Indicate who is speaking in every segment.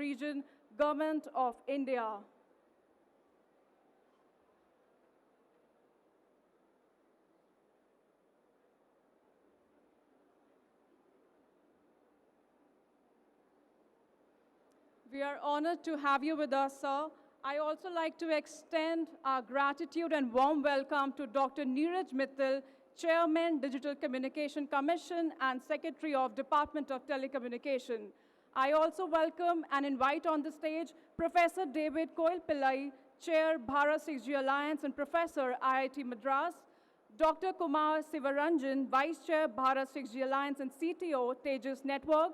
Speaker 1: Region, Government of India. We are honored to have you with us, sir. I also like to extend our gratitude and warm welcome to Dr. Neeraj Mittal, Chairman, Digital Communication Commission and Secretary of Department of Telecommunication. I also welcome and invite on the stage Professor David Koil Pillai, Chair, Bharat 6G Alliance and Professor, IIT Madras, Dr. Kumar Sivaranjan, Vice Chair, Bharat 6G Alliance and CTO, Tejas Network,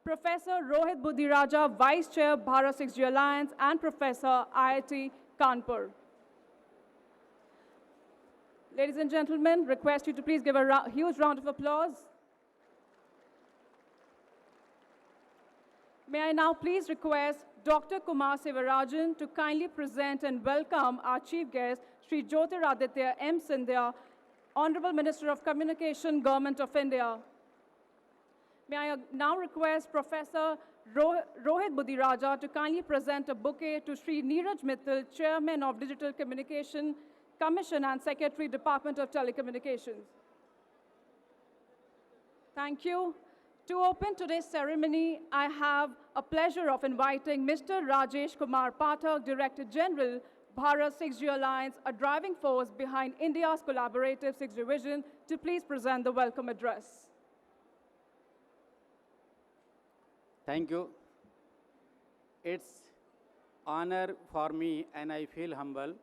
Speaker 1: Professor Rohit Budhiraja, Vice Chair, Bharat 6G Alliance, and Professor, IIT Kanpur. Ladies and gentlemen, request you to please give a huge round of applause. May I now please request Dr. Kumar Sivarajan to kindly present and welcome our chief guest, Shri Jyotiraditya M, Scindia, Honorable Minister of Communication, Government of India. May I now request Professor Rohit Budhiraja to kindly present a bouquet to Shri Neeraj Mittal, Chairman of Digital Communication Commission and Secretary, Department of Telecommunications. Thank you. To open today's ceremony, I have a pleasure of inviting Mr. Rajesh Kumar Pathak, Director General, Bharat 6G Alliance, a driving force behind India's collaborative 6G vision, to please present the welcome address.
Speaker 2: Thank you. It's honor for me and I feel humble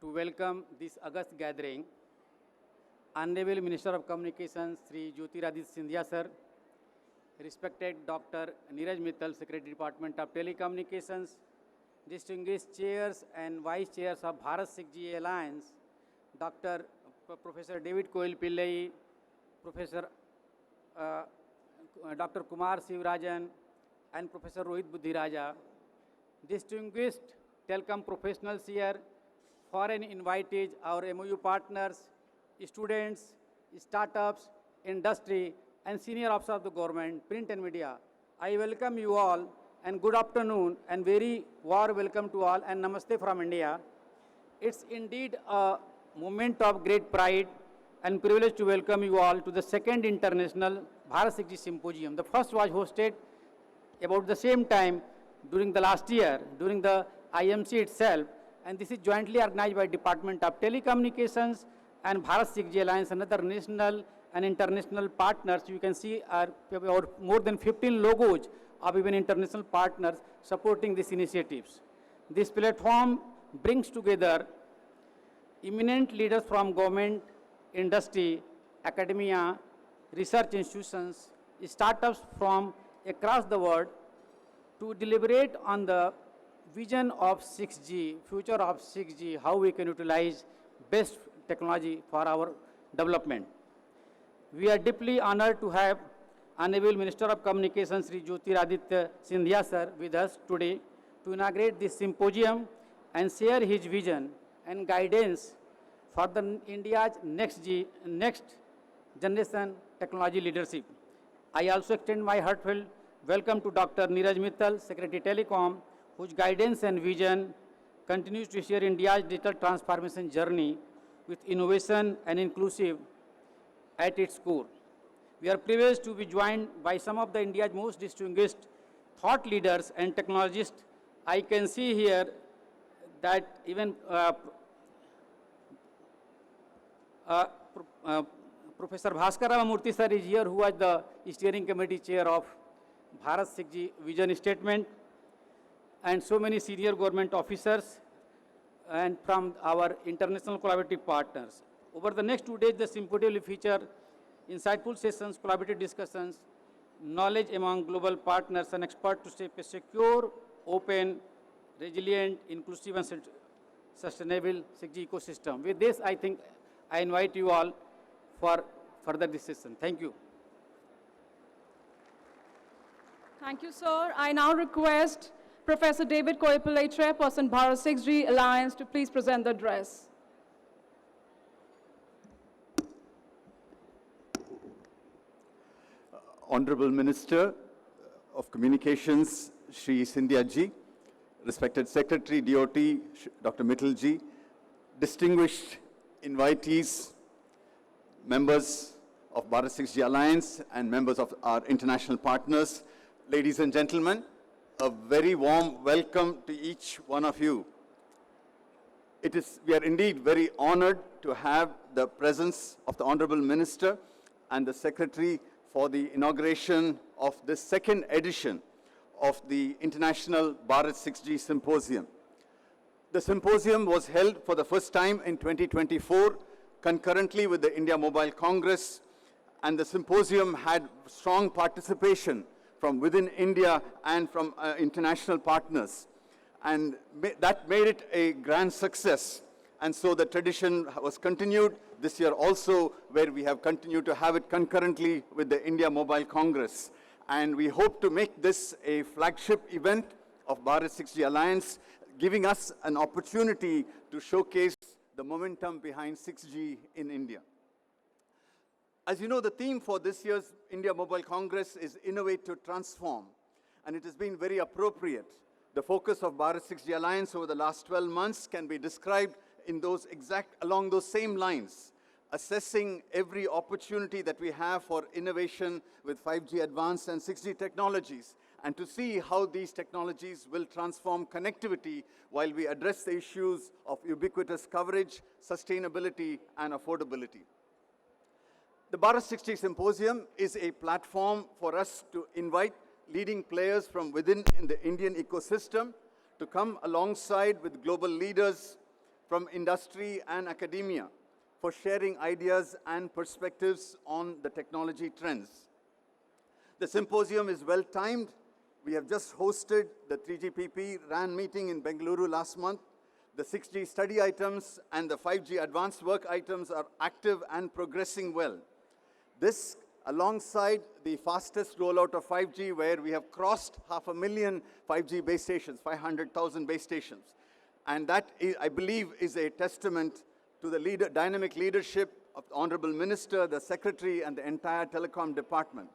Speaker 2: to welcome this august gathering. Honorable Minister of Communications, Shri Jyotiraditya Scindia sir, respected Dr. Neeraj Mittal, Secretary Department of Telecommunications, distinguished chairs and vice chairs of Bharat 6G Alliance, Professor David Koil Pillai, Professor Dr. Kumar Sivarajan and Professor Rohit Budhiraja, distinguished telecom professionals here, foreign invitees, our MOU partners, students, startups, industry, and senior officers of the government, print and media. I welcome you all and good afternoon and very warm welcome to all and namaste from India. It's indeed a moment of great pride and privilege to welcome you all to the second International Bharat 6G Symposium. The first was hosted about the same time during the last year, during the IMC itself, and this is jointly organized by Department of Telecommunications and Bharat 6G Alliance and other national and international partners. You can see our more than 15 logos of even international partners supporting these initiatives. This platform brings together eminent leaders from government, industry, academia, research institutions, startups from across the world to deliberate on the vision of 6G, future of 6G, how we can utilize best technology for our development. We are deeply honored to have Honorable Minister of Communications, Shri Jyotiraditya Scindia sir, with us today to inaugurate this symposium and share his vision and guidance for the India's next generation technology leadership. I also extend my heartfelt welcome to Dr. Neeraj Mittal, Secretary Telecom, whose guidance and vision continues to share India's digital transformation journey with innovation and inclusive at its core. We are privileged to be joined by some of the India's most distinguished thought leaders and technologists. I can see here that even Professor Bhaskar Ramamurthy sir is here, who was the steering committee chair of Bharat 6G vision statement, and so many senior government officers and from our international collaborative partners. Over the next 2 days, the symposium will feature insightful sessions, collaborative discussions, knowledge among global partners and experts to shape a secure, open, resilient, inclusive and sustainable 6G ecosystem. With this, I think I invite you all for further discussion. Thank you.
Speaker 1: Thank you, sir. I now request Professor David Koil Pillai, Chairperson, Bharat 6G Alliance, to please present the address.
Speaker 3: Honorable Minister of Communications, Shri Scindia ji, respected Secretary DOT, Dr. Mittal ji, distinguished invitees, members of Bharat 6G Alliance and members of our international partners, ladies and gentlemen, a very warm welcome to each one of you. We are indeed very honored to have the presence of the Honorable Minister and the Secretary for the inauguration of the second edition of the International Bharat 6G Symposium. The symposium was held for the first time in 2024, concurrently with the India Mobile Congress, and the symposium had strong participation from within India and from international partners. And that made it a grand success. And so the tradition was continued this year also, where we have continued to have it concurrently with the India Mobile Congress. And we hope to make this a flagship event of Bharat 6G Alliance, giving us an opportunity to showcase the momentum behind 6G in India. As you know, the theme for this year's India Mobile Congress is Innovate to Transform, and it has been very appropriate. The focus of Bharat 6G Alliance over the last 12 months can be described in along those same lines, assessing every opportunity that we have for innovation with 5G advanced and 6G technologies, and to see how these technologies will transform connectivity while we address the issues of ubiquitous coverage, sustainability, and affordability. The Bharat 6G Symposium is a platform for us to invite leading players from within the Indian ecosystem to come alongside with global leaders from industry and academia for sharing ideas and perspectives on the technology trends. The symposium is well timed. We have just hosted the 3GPP RAN meeting in Bengaluru last month. The 6G study items and the 5G advanced work items are active and progressing well. This, alongside the fastest rollout of 5G, where we have crossed 500,000 5G base stations, 500,000 base stations. And that, I believe, is a testament to the dynamic leadership of the Honorable Minister, the Secretary, and the entire Telecom Department.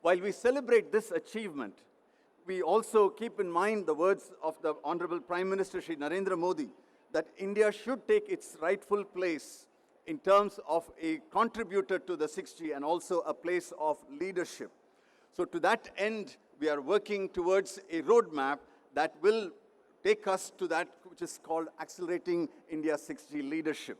Speaker 3: While we celebrate this achievement, we also keep in mind the words of the Honorable Prime Minister, Shri Narendra Modi, that India should take its rightful place in terms of a contributor to the 6G and also a place of leadership. So to that end, we are working towards a roadmap that will take us to that which is called Accelerating India's 6G Leadership.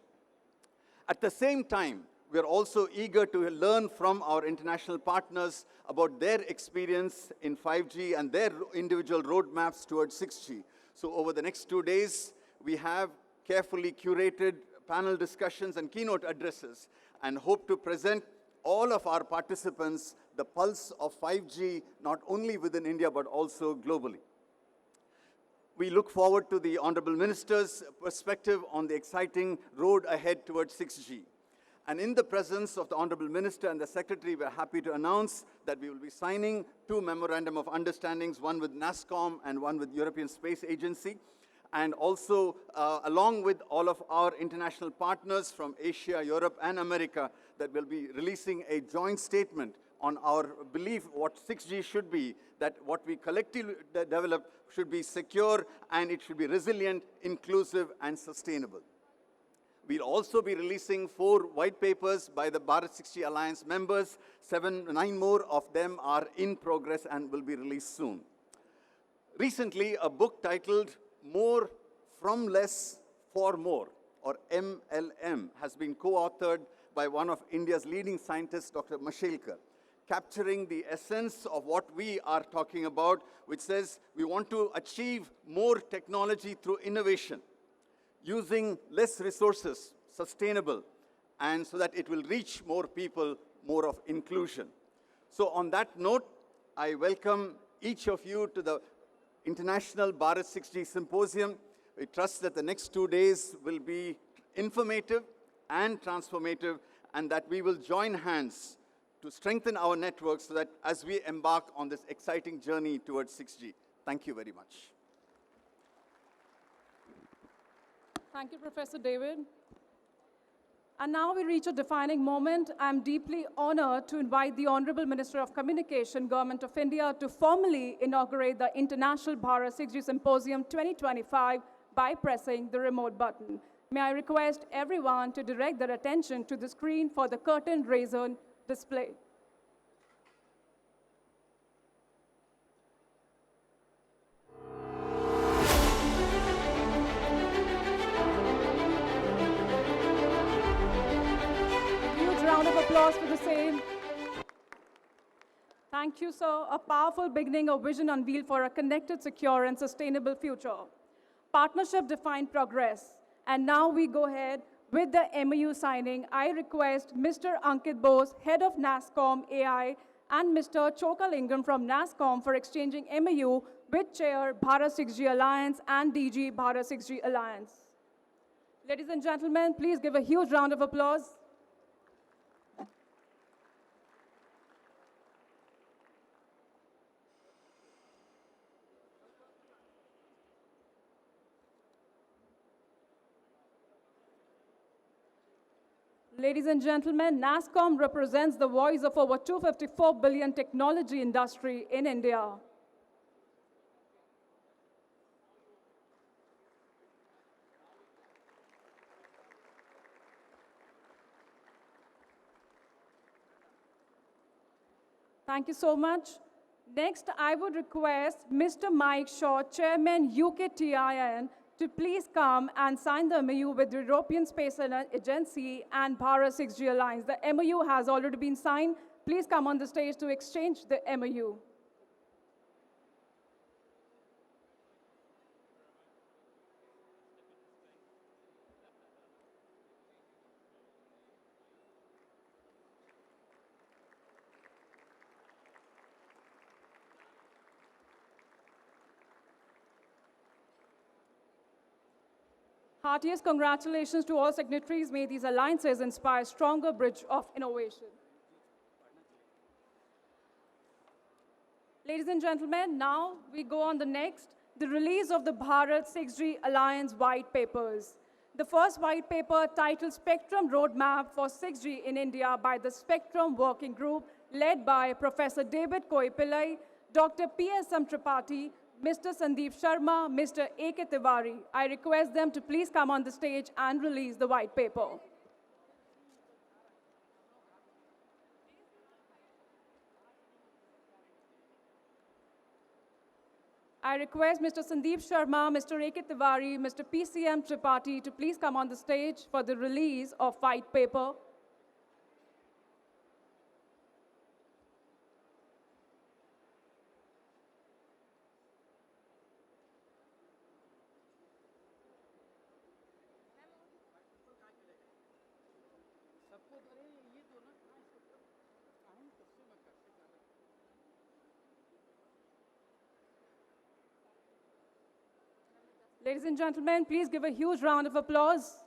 Speaker 3: At the same time, we are also eager to learn from our international partners about their experience in 5G and their individual roadmaps towards 6G. So over the next 2 days, we have carefully curated panel discussions and keynote addresses, and hope to present all of our participants the pulse of 5G, not only within India, but also globally. We look forward to the Honorable Minister's perspective on the exciting road ahead towards 6G. And in the presence of the Honorable Minister and the Secretary, we're happy to announce that we will be signing 2 memorandum of understandings, one with NASSCOM and one with European Space Agency. And also, along with all of our international partners from Asia, Europe, and America, that will be releasing a joint statement on our belief what 6G should be, that what we collectively develop should be secure, and it should be resilient, inclusive, and sustainable. We'll also be releasing 4 white papers by the Bharat 6G Alliance members. 9 more of them are in progress and will be released soon. Recently, a book titled More from Less for More, or MLM, has been co-authored by one of India's leading scientists, Dr. Mashelkar, capturing the essence of what we are talking about, which says we want to achieve more technology through innovation, using less resources, sustainable, and so that it will reach more people, more of inclusion. So on that note, I welcome each of you to the International Bharat 6G Symposium. We trust that the next 2 days will be informative and transformative, and that we will join hands to strengthen our networks so that as we embark on this exciting journey towards 6G. Thank you very much.
Speaker 1: Thank you, Professor David. And now we reach a defining moment. I'm deeply honored to invite the Honorable Minister of Communication, Government of India, to formally inaugurate the International Bharat 6G Symposium 2025 by pressing the remote button. May I request everyone to direct their attention to the screen for the curtain raiser display. Round of applause for the same. Thank you, sir. A powerful beginning of vision unveiled for a connected, secure, and sustainable future. Partnership defined progress. And now we go ahead with the MOU signing. I request Mr. Ankit Bose, Head of NASSCOM AI, and Mr. Chokalingam from NASSCOM for exchanging MOU with Chair Bharat 6G Alliance and DG Bharat 6G Alliance. Ladies and gentlemen, please give a huge round of applause. Ladies and gentlemen, NASSCOM represents the voice of over 254 billion technology industry in India. Thank you so much. Next, I would request Mr. Mike Shaw, Chairman UKTIN, to please come and sign the MOU with the European Space Agency and Bharat 6G Alliance. The MOU has already been signed. Please come on the stage to exchange the MOU. Heartiest congratulations to all signatories. May these alliances inspire a stronger bridge of innovation. Ladies and gentlemen, now we go on the next, the release of the Bharat 6G Alliance white papers. The first white paper, titled Spectrum Roadmap for 6G in India by the Spectrum Working Group, led by Professor David Koipillai, Dr. P.S.M. Tripathi, Mr. Sandeep Sharma, Mr. A.K. Tiwari. I request them to please come on the stage and release the white paper. I request Mr. Sandeep Sharma, Mr. A.K. Tiwari, Mr. P.C.M. Tripathi to please come on the stage for the release of white paper. Ladies and gentlemen, please give a huge round of applause.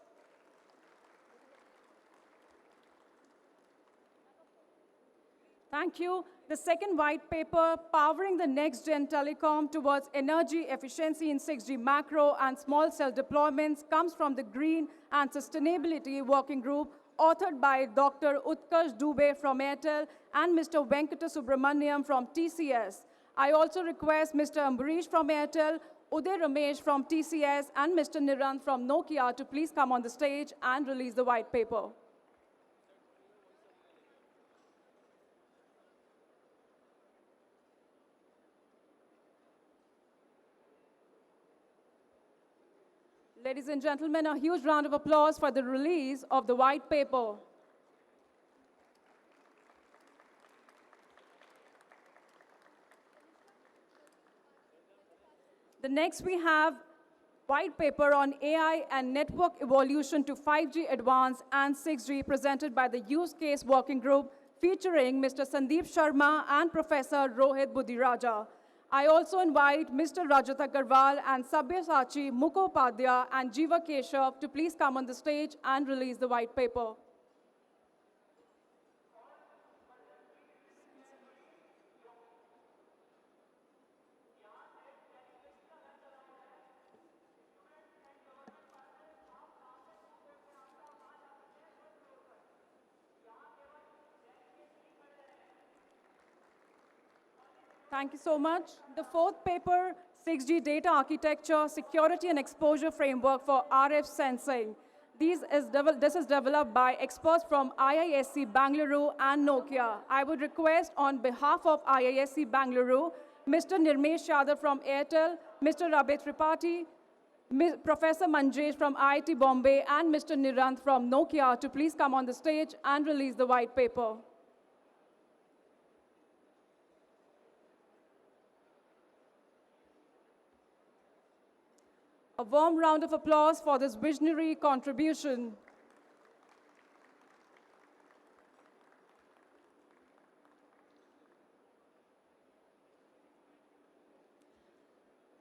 Speaker 1: Thank you. The second white paper, Powering the Next Gen Telecom Towards Energy Efficiency in 6G Macro and Small Cell Deployments, comes from the Green and Sustainability Working Group, authored by Dr. Utkarsh Dubey from Airtel and Mr. Venkata Subramaniam from TCS. I also request Mr. Ambarish from Airtel, Uday Ramesh from TCS, and Mr. Nirant from Nokia to please come on the stage and release the white paper. Ladies and gentlemen, a huge round of applause for the release of the white paper. The next we have white paper on AI and network evolution to 5G Advanced and 6G, presented by the Use Case Working Group, featuring Mr. Sandeep Sharma and Professor Rohit Budhiraja. I also invite Mr. Rajat Agarwal and Sabyasachi Mukhopadhyay and Jiva Keshav to please come on the stage and release the white paper. Thank you so much. The fourth paper, 6G Data Architecture, Security and Exposure Framework for RF Sensing. This is developed by experts from IISc Bangalore and Nokia. I would request on behalf of IISc Bangalore, Mr. Nirmesh Yadav from Airtel, Mr. Rabi Tripathi, Professor Manjesh from IIT Bombay, and Mr. Nirant from Nokia to please come on the stage and release the white paper. A warm round of applause for this visionary contribution.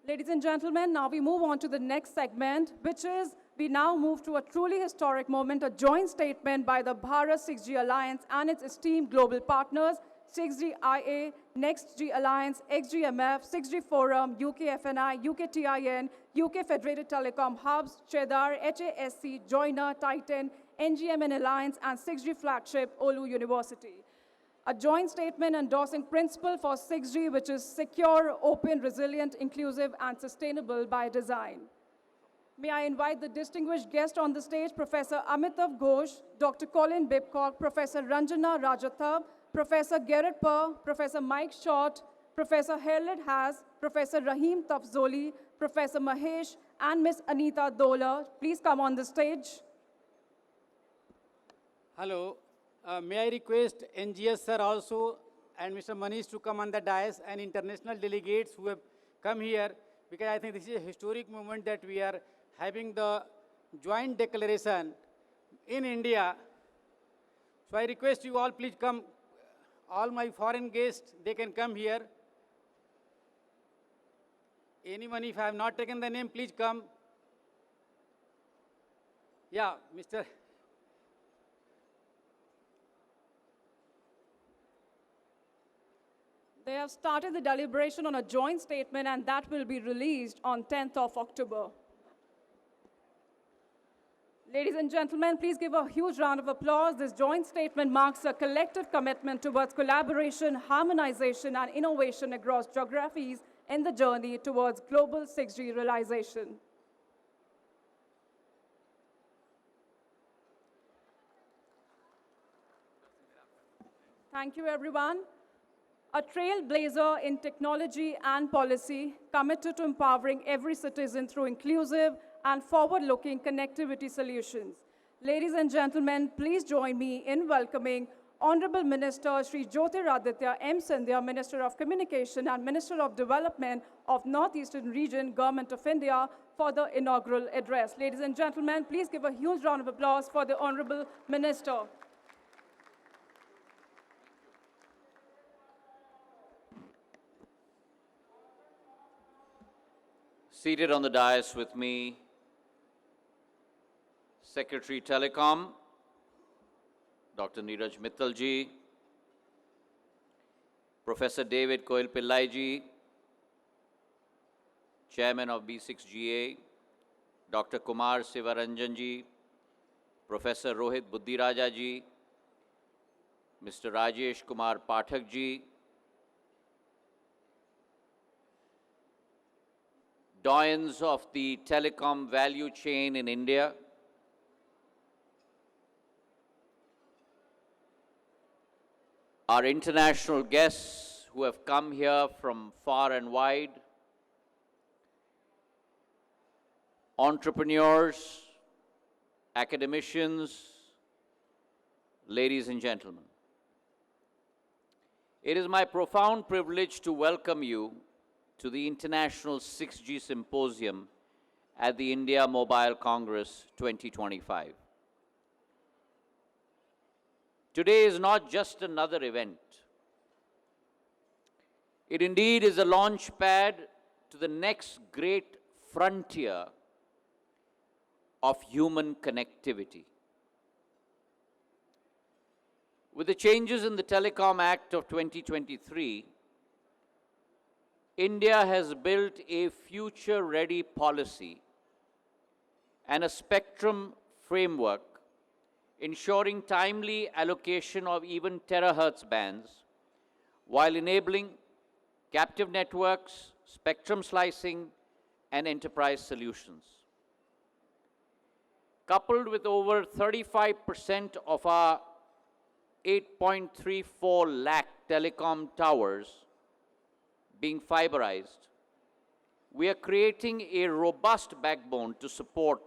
Speaker 1: Ladies and gentlemen, now we move on to the next segment, which is we now move to a truly historic moment, a joint statement by the Bharat 6G Alliance and its esteemed global partners, 6G IA, Next G Alliance, XGMF, 6G Forum, UK FNI, UK TIN, UK Federated Telecom Hubs, Cheddar, HASC, Joiner, Titan, NGMN Alliance, and 6G flagship, Olu University. A joint statement endorsing principle for 6G, which is secure, open, resilient, inclusive, and sustainable by design. May I invite the distinguished guest on the stage, Professor Amitav Ghosh, Dr. Colin Bibcock, Professor Ranjana Rajathab, Professor Gerrit Purr, Professor Mike Short, Professor Herlid Haas, Professor Rahim Tafzoli, Professor Mahesh, and Ms. Anita Dola. Please come on the stage.
Speaker 2: Hello. May I request NGS sir also and Mr. Manish to come on the dais and international delegates who have come here, because I think this is a historic moment that we are having the joint declaration in India. So I request you all please come. All my foreign guests, they can come here. Anyone, if I have not taken the name, please come. Yeah, Mr.
Speaker 1: They have started the deliberation on a joint statement, and that will be released on 10th of October. Ladies and gentlemen, please give a huge round of applause. This joint statement marks a collective commitment towards collaboration, harmonization, and innovation across geographies in the journey towards global 6G realization. Thank you, everyone. A trailblazer in technology and policy, committed to empowering every citizen through inclusive and forward-looking connectivity solutions. Ladies and gentlemen, please join me in welcoming Honorable Minister Shri Jyotiraditya M, Scindia, Minister of Communication and Minister of Development of Northeastern Region, Government of India, for the inaugural address. Ladies and gentlemen, please give a huge round of applause for the Honorable Minister.
Speaker 4: Seated on the dais with me, Secretary Telecom, Dr. Neeraj Mittal ji, Professor David Koil Pillai ji, Chairman of B6GA, Dr. Kumar Sivaranjan ji, Professor Rohit Buddhiraja ji, Mr. Rajesh Kumar Pathak ji, doyens of the telecom value chain in India, our international guests who have come here from far and wide, entrepreneurs, academicians, ladies and gentlemen. It is my profound privilege to welcome you to the International 6G Symposium at the India Mobile Congress 2025. Today is not just another event. It indeed is a launch pad to the next great frontier of human connectivity. With the changes in the Telecom Act of 2023, India has built a future-ready policy and a spectrum framework ensuring timely allocation of even terahertz bands while enabling captive networks, spectrum slicing, and enterprise solutions. Coupled with over 35% of our 8.34 lakh telecom towers being fiberized, we are creating a robust backbone to support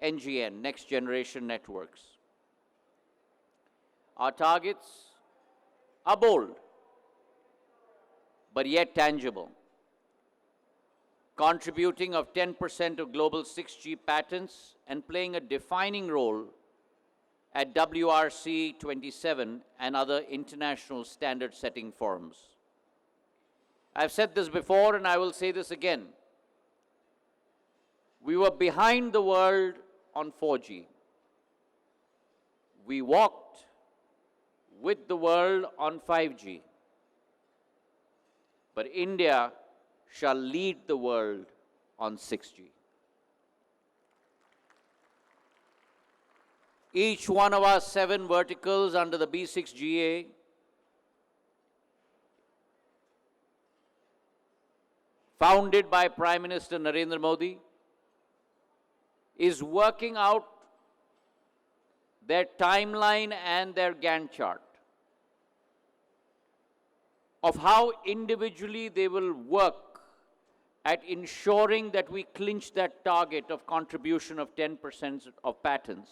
Speaker 4: NGN, next generation networks. Our targets are bold, but yet tangible, contributing of 10% of global 6G patents and playing a defining role at WRC 27 and other international standard-setting forums. I've said this before and I will say this again. We were behind the world on 4G. We walked with the world on 5G. But India shall lead the world on 6G. Each one of our 7 verticals under the B6GA founded by Prime Minister Narendra Modi is working out their timeline and their Gantt chart of how individually they will work at ensuring that we clinch that target of contribution of 10% of patents.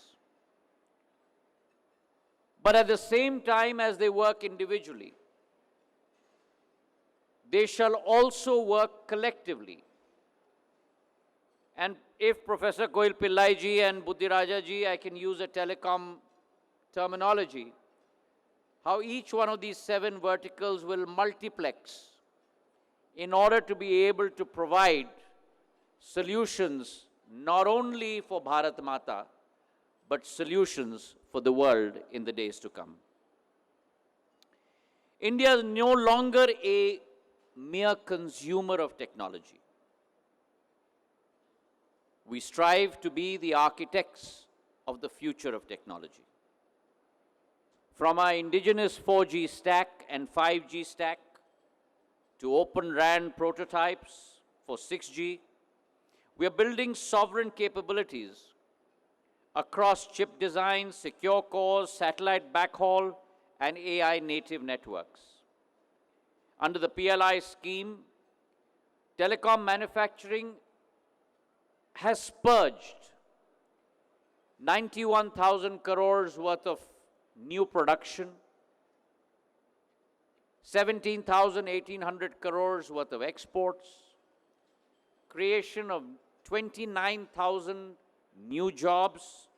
Speaker 4: But at the same time as they work individually, they shall also work collectively. And if Professor Koil Pillai ji and Buddhiraja ji, I can use a telecom terminology, how each one of these 7 verticals will multiplex in order to be able to provide solutions not only for Bharat Mata, but solutions for the world in the days to come. India is no longer a mere consumer of technology. We strive to be the architects of the future of technology. From our indigenous 4G stack and 5G stack to Open RAN prototypes for 6G, we are building sovereign capabilities across chip design, secure cores, satellite backhaul, and AI native networks. Under the PLI scheme, telecom manufacturing has purged 91,000 crores worth of new production, 1800 crores worth of exports, creation of 29,000 new jobs,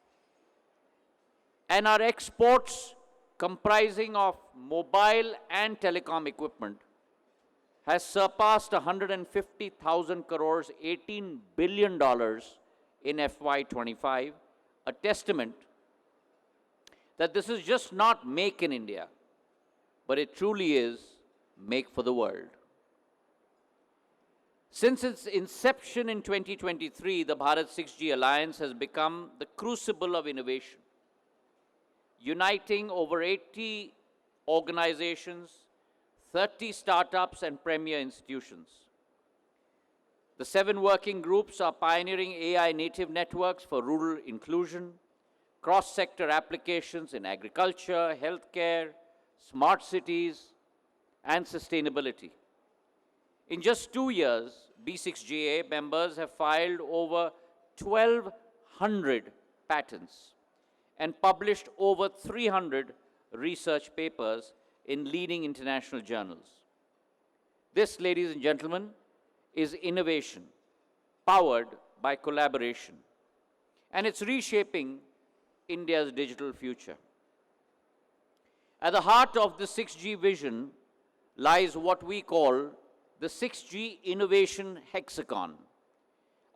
Speaker 4: and our exports comprising of mobile and telecom equipment has surpassed 150,000 crores, $18 billion in FY25, a testament that this is just not make in India, but it truly is make for the world. Since its inception in 2023, the Bharat 6G Alliance has become the crucible of innovation, uniting over 80 organizations, 30 startups, and premier institutions. The 7 working groups are pioneering AI native networks for rural inclusion, cross-sector applications in agriculture, healthcare, smart cities, and sustainability. In just 2 years, B6GA members have filed over 1,200 patents and published over 300 research papers in leading international journals. This, ladies and gentlemen, is innovation powered by collaboration, and it's reshaping India's digital future. At the heart of the 6G vision lies what we call the 6G Innovation Hexagon,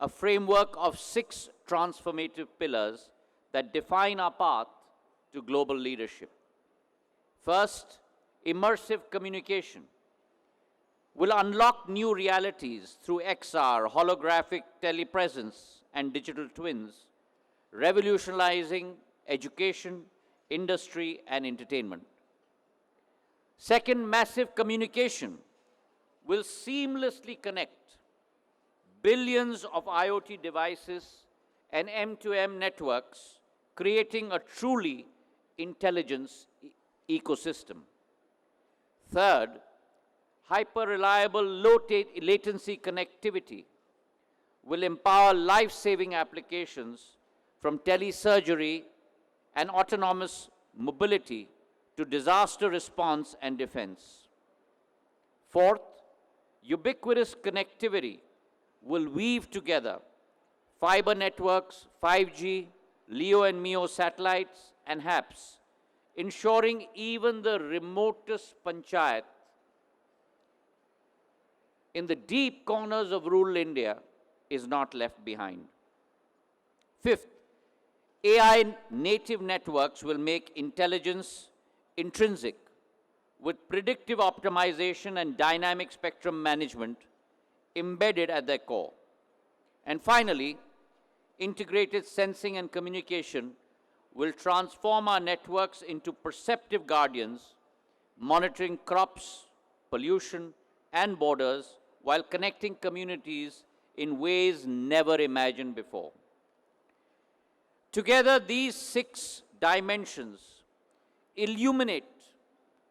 Speaker 4: a framework of 6 transformative pillars that define our path to global leadership. First, immersive communication will unlock new realities through XR, holographic telepresence, and digital twins, revolutionizing education, industry, and entertainment. Second, massive communication will seamlessly connect billions of IoT devices and M2M networks, creating a truly intelligence ecosystem. Third, hyper-reliable low-latency connectivity will empower life-saving applications from telesurgery and autonomous mobility to disaster response and defense. Fourth, ubiquitous connectivity will weave together fiber networks, 5G, LEO and MEO satellites, and HAPS, ensuring even the remotest panchayat in the deep corners of rural India is not left behind. Fifth, AI native networks will make intelligence intrinsic with predictive optimization and dynamic spectrum management embedded at their core. And finally, integrated sensing and communication will transform our networks into perceptive guardians, monitoring crops, pollution, and borders while connecting communities in ways never imagined before. Together, these 6 dimensions illuminate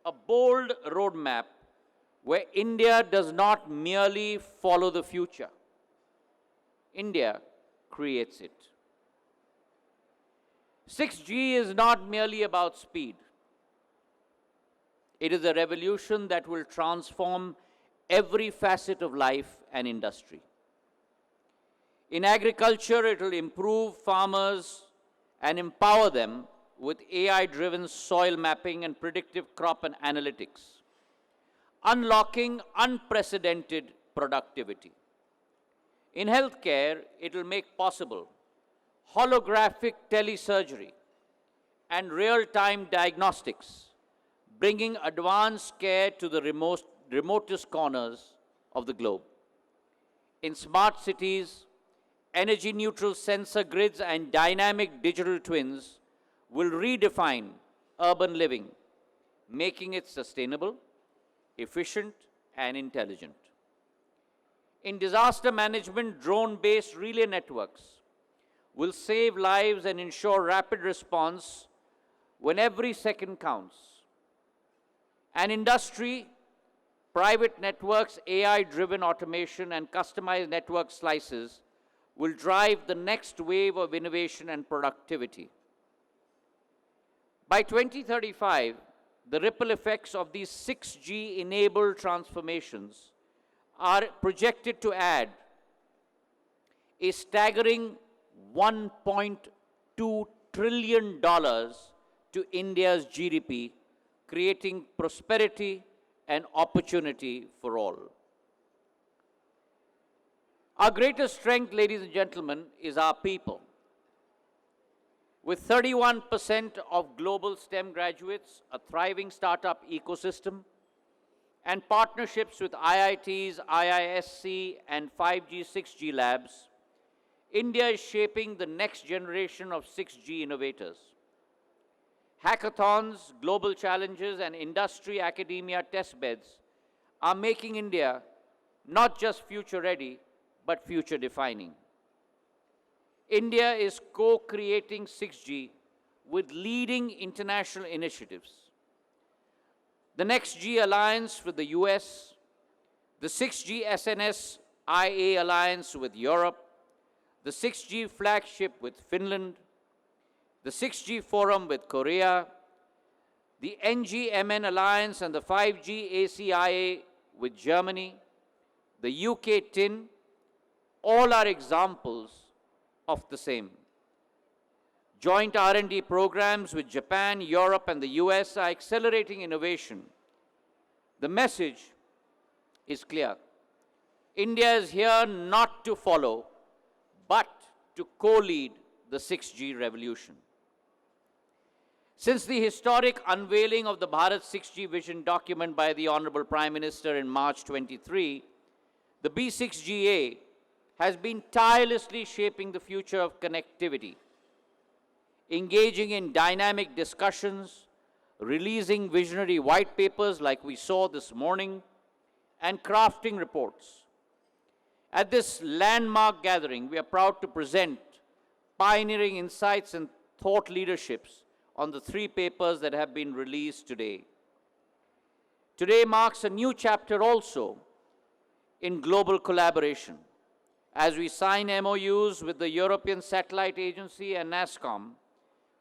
Speaker 4: a bold roadmap where India does not merely follow the future. India creates it. 6G is not merely about speed. It is a revolution that will transform every facet of life and industry. In agriculture, it will improve farmers and empower them with AI-driven soil mapping and predictive crop and analytics, unlocking unprecedented productivity. In healthcare, it will make possible holographic telesurgery and real-time diagnostics, bringing advanced care to the remotest corners of the globe. In smart cities, energy-neutral sensor grids and dynamic digital twins will redefine urban living, making it sustainable, efficient, and intelligent. In disaster management, drone-based relay networks will save lives and ensure rapid response when every second counts. And industry, private networks, AI-driven automation, and customized network slices will drive the next wave of innovation and productivity. By 2035, the ripple effects of these 6G-enabled transformations are projected to add a staggering $1.2 trillion to India's GDP, creating prosperity and opportunity for all. Our greatest strength, ladies and gentlemen, is our people. With 31% of global STEM graduates, a thriving startup ecosystem, and partnerships with IITs, IISc, and 5G, 6G labs, India is shaping the next generation of 6G innovators. Hackathons, global challenges, and industry academia testbeds are making India not just future-ready, but future-defining. India is co-creating 6G with leading international initiatives. The Next G Alliance with the US, the 6G SNS IA Alliance with Europe, the 6G flagship with Finland, the 6G Forum with Korea, the NGMN Alliance and the 5G ACIA with Germany, the UK TIN, all are examples of the same. Joint R&D programs with Japan, Europe, and the US are accelerating innovation. The message is clear. India is here not to follow, but to co-lead the 6G revolution. Since the historic unveiling of the Bharat 6G vision document by the Honorable Prime Minister in March 23, the B6GA has been tirelessly shaping the future of connectivity, engaging in dynamic discussions, releasing visionary white papers like we saw this morning, and crafting reports. At this landmark gathering, we are proud to present pioneering insights and thought leaderships on the 3 papers that have been released today. Today marks a new chapter also in global collaboration as we sign MOUs with the European Satellite Agency and NASSCOM,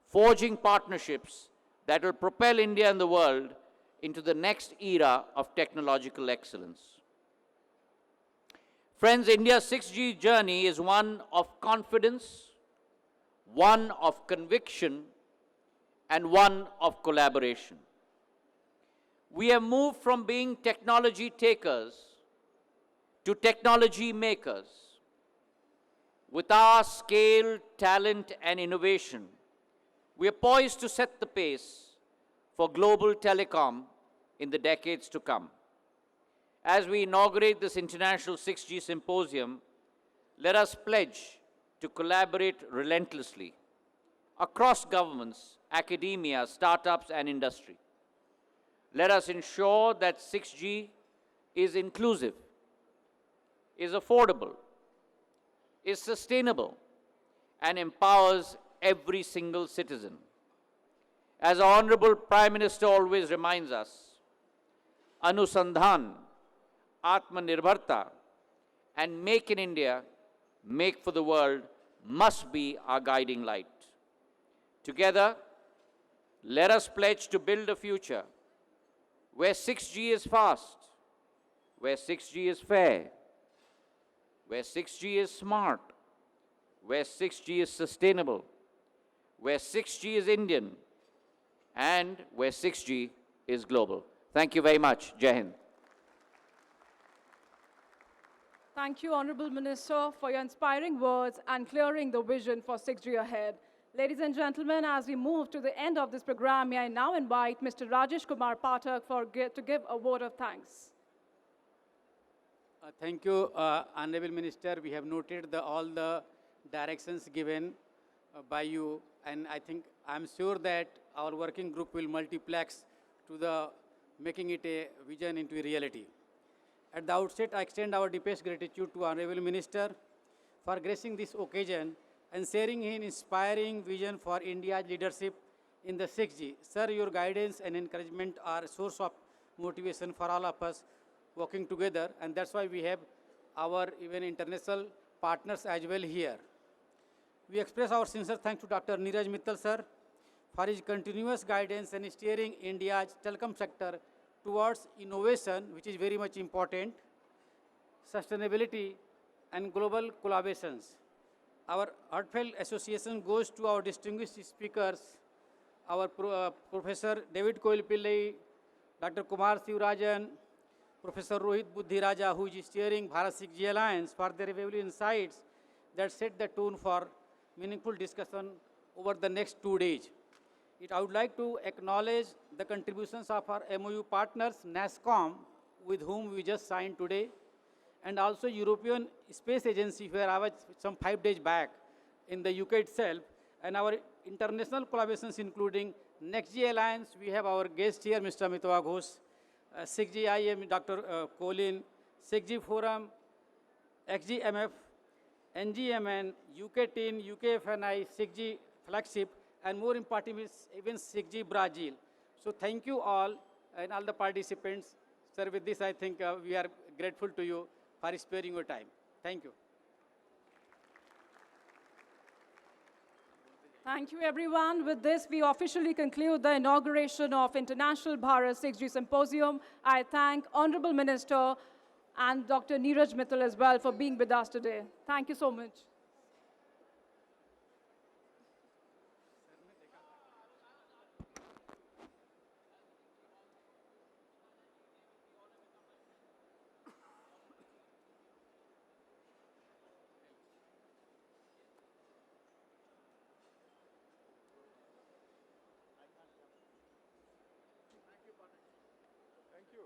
Speaker 4: forging partnerships that will propel India and the world into the next era of technological excellence. Friends, India's 6G journey is one of confidence, one of conviction, and one of collaboration. We have moved from being technology takers to technology makers. With our scale, talent, and innovation, we are poised to set the pace for global telecom in the decades to come. As we inaugurate this International 6G Symposium, let us pledge to collaborate relentlessly across governments, academia, startups, and industry. Let us ensure that 6G is inclusive, is affordable, is sustainable, and empowers every single citizen. As our Honorable Prime Minister always reminds us, Anusandhan, Atmanirbharta, and Make in India, Make for the World must be our guiding light. Together, let us pledge to build a future where 6G is fast, where 6G is fair, where 6G is smart, where 6G is sustainable, where 6G is Indian, and where 6G is global. Thank you very much. Jai Hind.
Speaker 1: Thank you, Honorable Minister, for your inspiring words and clearing the vision for 6G ahead. Ladies and gentlemen, as we move to the end of this program, may I now invite Mr. Rajesh Kumar Pathak to give a vote of thanks.
Speaker 2: Thank you, Honorable Minister. We have noted all the directions given by you, and I'm sure that our working group will multiplex to the making it a vision into a reality. At the outset, I extend our deepest gratitude to Honorable Minister for gracing this occasion and sharing his inspiring vision for India's leadership in the 6G. Sir, your guidance and encouragement are a source of motivation for all of us working together, and that's why we have our even international partners as well here. We express our sincere thanks to Dr. Neeraj Mittal, sir, for his continuous guidance and steering India's telecom sector towards innovation, which is very much important, sustainability, and global collaborations. Our heartfelt association goes to our distinguished speakers, our Professor David Koil Pillai, Dr. Kumar Sivarajan, Professor Rohit Buddhiraja, who is steering Bharat 6G Alliance, for their valuable insights that set the tone for meaningful discussion over the next 2 days. I would like to acknowledge the contributions of our MOU partners, NASSCOM, with whom we just signed today, and also European Space Agency, where I was some 5 days back in the UK itself, and our international collaborations including NextG Alliance. We have our guest here, Mr. Amitava Ghosh, 6GIM, Dr. Colin, 6G Forum, XGMF, NGMN, UK Team, UKFNI, 6G Flagship, and more importantly, even 6G Brazil. So thank you all and all the participants. Sir, with this, I think we are grateful to you for sparing your time. Thank you.
Speaker 1: Thank you, everyone. With this, we officially conclude the inauguration of International Bharat 6G Symposium. I thank Honorable Minister and Dr. Neeraj Mittal as well for being with us today. Thank you so much.
Speaker 5: Thank you.